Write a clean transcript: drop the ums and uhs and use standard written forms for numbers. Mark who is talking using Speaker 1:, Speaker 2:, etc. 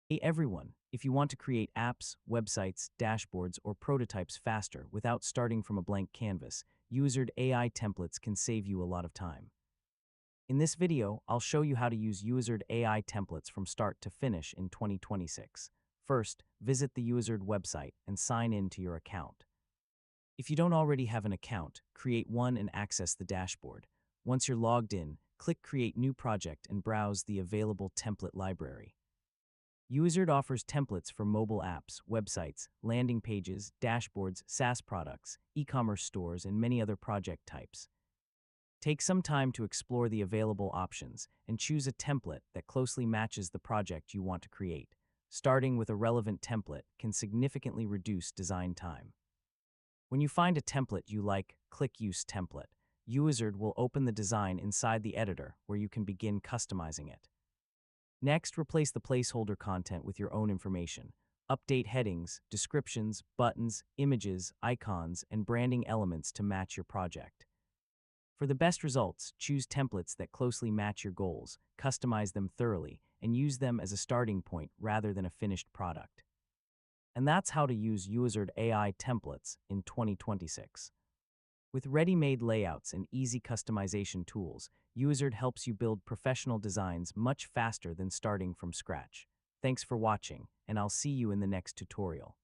Speaker 1: Hey everyone, if you want to create apps, websites, dashboards, or prototypes faster without starting from a blank canvas, Uizard AI templates can save you a lot of time. In this video, I'll show you how to use Uizard AI templates from start to finish in 2026. First, visit the Uizard website and sign in to your account. If you don't already have an account, create one and access the dashboard. Once you're logged in, click Create New Project and browse the available template library. Uizard offers templates for mobile apps, websites, landing pages, dashboards, SaaS products, e-commerce stores, and many other project types. Take some time to explore the available options and choose a template that closely matches the project you want to create. Starting with a relevant template can significantly reduce design time. When you find a template you like, click Use Template. Uizard will open the design inside the editor where you can begin customizing it. Next, replace the placeholder content with your own information. Update headings, descriptions, buttons, images, icons, and branding elements to match your project. For the best results, choose templates that closely match your goals, customize them thoroughly, and use them as a starting point rather than a finished product. And that's how to use Uizard AI templates in 2026. With ready-made layouts and easy customization tools, Uizard helps you build professional designs much faster than starting from scratch. Thanks for watching, and I'll see you in the next tutorial.